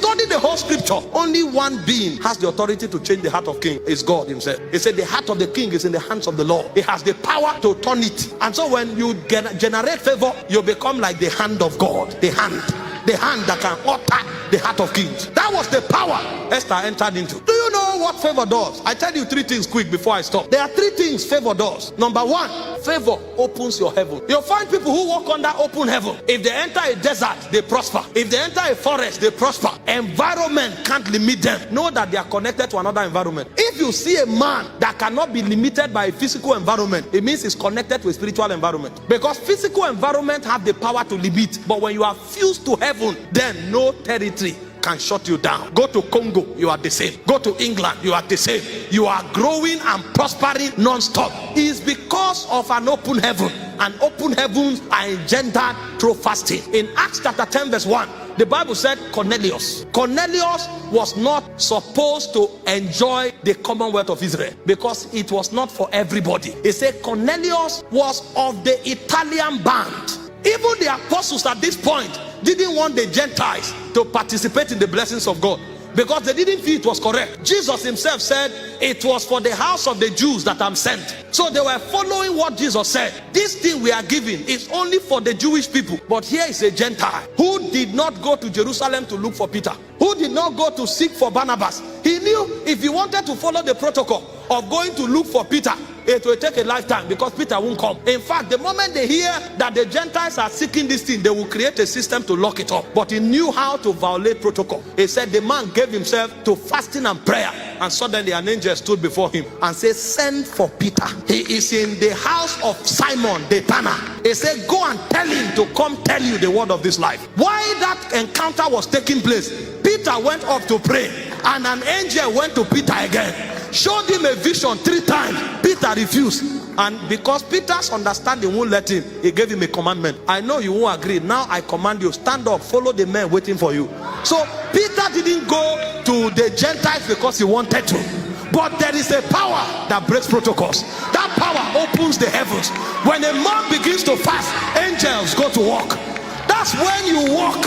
study the whole scripture, only one being has the authority to change the heart of king. It's God himself. He said the heart of the king is in the hands of the Lord. He has the power to turn it. And so when you generate favor, you become like the hand of God. The hand that can utter the heart of kings. That was the power Esther entered into. Do you know what favor does? I tell you 3 things quick before I stop. There are 3 things favor does. Number 1, favor opens your heaven. You'll find people who walk under open heaven. If they enter a desert, they prosper. If they enter a forest, they prosper. Environment can't limit them. Know that they are connected to another environment. If you see a man that cannot be limited by a physical environment, it means he's connected to a spiritual environment. Because physical environment have the power to limit. But when you are fused to heaven, then no territory can shut you down. Go to Congo, you are the same. Go to England, you are the same. You are growing and prospering non-stop. It's because of an open heaven. And open heavens are engendered through fasting. In Acts chapter 10 verse 1, the Bible said Cornelius was not supposed to enjoy the commonwealth of Israel because it was not for everybody. It said Cornelius was of the Italian band. Even the apostles at this point didn't want the Gentiles to participate in the blessings of God because they didn't feel it was correct. Jesus himself said it was for the house of the Jews that I'm sent. So they were following what Jesus said. This thing we are giving is only for the Jewish people. But here is a Gentile who did not go to Jerusalem to look for Peter, who did not go to seek for Barnabas. He knew if he wanted to follow the protocol of going to look for Peter, it will take a lifetime because Peter won't come. In fact, the moment they hear that the Gentiles are seeking this thing, they will create a system to lock it up. But he knew how to violate protocol. He said the man gave himself to fasting and prayer, and suddenly an angel stood before him and said, send for Peter. He is in the house of Simon the Tanner. He said, go and tell him to come tell you the word of this life. Why that encounter was taking place, Peter went up to pray, and an angel went to Peter again, showed him a vision 3 times. Peter refused, and because Peter's understanding won't let him, he gave him a commandment. I know you won't agree. Now I command you, stand up, follow the men waiting for you. So Peter didn't go to the Gentiles because he wanted to. But there is a power that breaks protocols. That power opens the heavens. When a man begins to fast, angels go to work. That's when you walk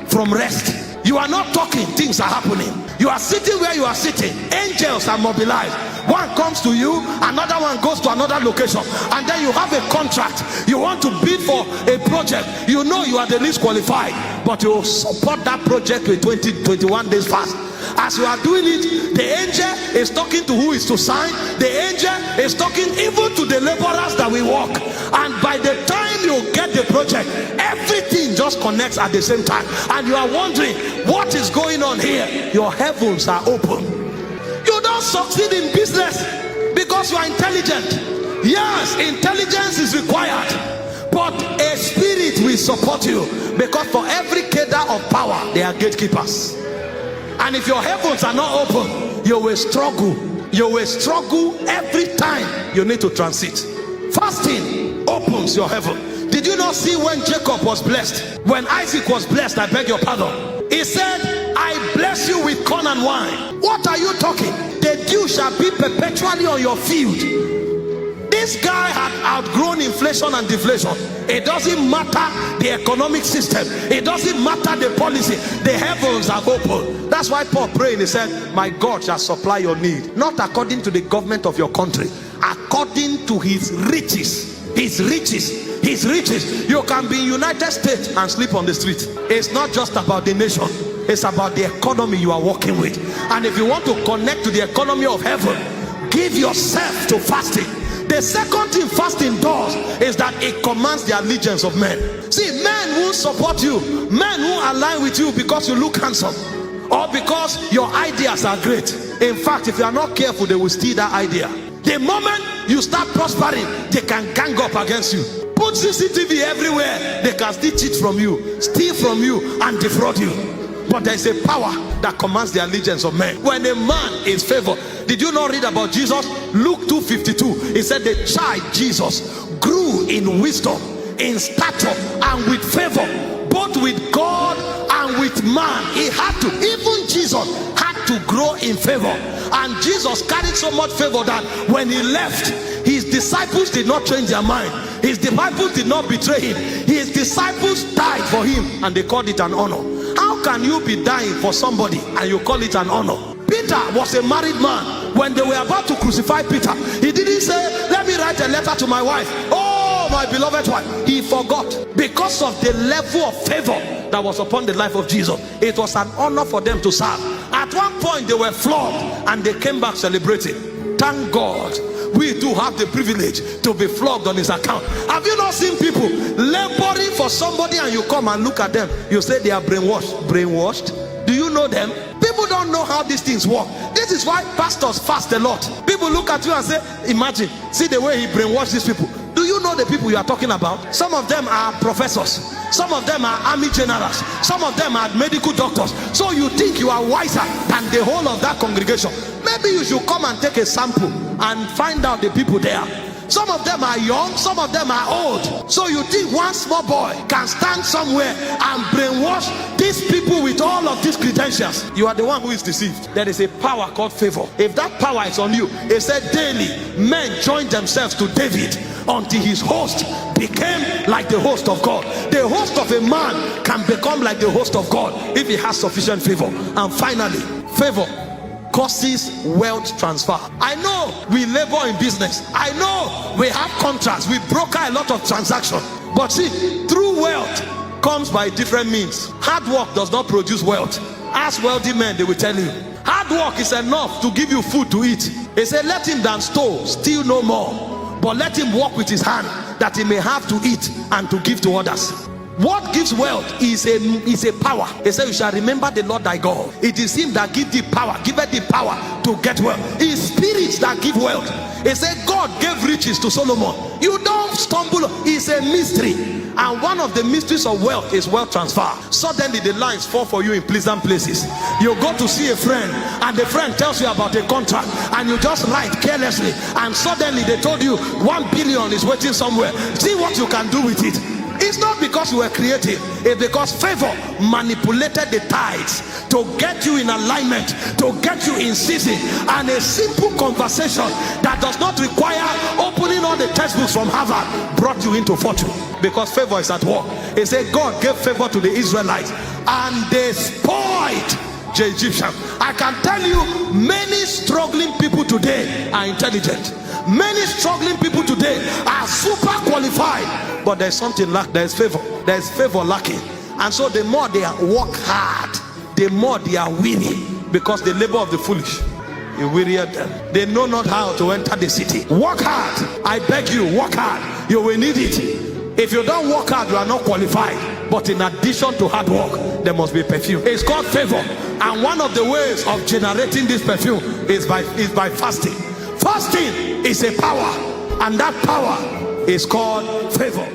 from rest. You are not talking, things are happening. You are sitting where you are sitting, angels are mobilized. One comes to you, another one goes to another location, and then you have a contract. You want to bid for a project. You know you are the least qualified, but you support that project with 21 days fast. As you are doing it, the angel is talking to who is to sign. The angel is talking even to the laborers that will work. And by the time you get the project, everything just connects at the same time. And you are wondering, what is going on here? Your heavens are open. You don't succeed in business because you are intelligent. Yes, intelligence is required, but a spirit will support you, because for every cadre of power there are gatekeepers. And if your heavens are not open, you will struggle. You will struggle every time you need to transit. Fasting opens your heaven. Did you not see when Jacob was blessed? When Isaac was blessed, I beg your pardon, he said, I bless you with corn and wine. What are you talking? The dew shall be perpetually on your field. This guy had outgrown inflation and deflation. It doesn't matter the economic system, it doesn't matter the policy. The heavens are open. That's why Paul prayed, he said, my God shall supply your need, not according to the government of your country, according to his riches. His riches, his riches. You can be in United States and sleep on the street. It's not just about the nation, it's about the economy you are working with. And if you want to connect to the economy of heaven, give yourself to fasting. The second thing fasting does is that it commands the allegiance of men. See, men will support you, men will align with you because you look handsome, or because your ideas are great. In fact, if you are not careful, they will steal that idea. The moment you start prospering, they can gang up against you. Put CCTV everywhere, they can still cheat from you, steal from you, and defraud you. But there is a power that commands the allegiance of men. When a man is favored, did you not read about Jesus? Luke 2:52, he said the child Jesus grew in wisdom, in stature, and with favor, both with God and with man. He had to, even Jesus had to grow in favor. And Jesus carried so much favor that when he left, his disciples did not change their mind. His disciples did not betray him. His disciples died for him, and they called it an honor. How can you be dying for somebody and you call it an honor? Peter was a married man. When they were about to crucify Peter, he didn't say, let me write a letter to my wife. Oh, my beloved wife. He forgot. Because of the level of favor that was upon the life of Jesus, it was an honor for them to serve. At one point they were flogged and they came back celebrating. Thank God we do have the privilege to be flogged on his account. Have you not seen people laboring for somebody and you come and look at them, you say they are brainwashed? Do you know them? People don't know how these things work. This is why pastors fast a lot. People look at you and say, imagine, see the way he brainwashed these people. Do you know the people you are talking about? Some of them are professors, some of them are army generals, some of them are medical doctors. So you think you are wiser than the whole of that congregation. Maybe you should come and take a sample and find out the people there. Some of them are young, some of them are old. So you think one small boy can stand somewhere and brainwash these people with all of these credentials? You are the one who is deceived. There is a power called favor. If that power is on you, it said daily men joined themselves to David until his host became like the host of God. The host of a man can become like the host of God if he has sufficient favor. And finally, favor causes wealth transfer. I know we labor in business. I know we have contracts. We broker a lot of transactions. But see, true wealth comes by different means. Hard work does not produce wealth. Ask wealthy men, they will tell you. Hard work is enough to give you food to eat. They say, let him that stole steal no more, but let him work with his hand that he may have to eat and to give to others. What gives wealth is a power. He said, you shall remember the Lord thy God. It is him that gives thee power, giveth thee power to get wealth. It is spirits that give wealth. He said God gave riches to Solomon. You don't stumble. It's a mystery. And one of the mysteries of wealth is wealth transfer. Suddenly the lines fall for you in pleasant places. You go to see a friend and the friend tells you about a contract and you just write carelessly, and suddenly they told you 1 billion is waiting somewhere. See what you can do with it. It's not because you were creative, it's because favor manipulated the tides to get you in alignment, to get you in season. And a simple conversation that does not require opening all the textbooks from Harvard brought you into fortune, because favor is at work. It said God gave favor to the Israelites and they spoiled the Egyptians. I can tell you, many struggling people today are intelligent. Many struggling people today are super qualified, but there's something lacking. There's favor lacking. And so the more they work hard, the more they are weary, because the labor of the foolish you wearied them. They know not how to enter the city. Work hard. I beg you, work hard. You will need it. If you don't work hard, you are not qualified. But in addition to hard work, there must be perfume. It's called favor. And one of the ways of generating this perfume is by fasting. Fasting is a power, and that power is called favor.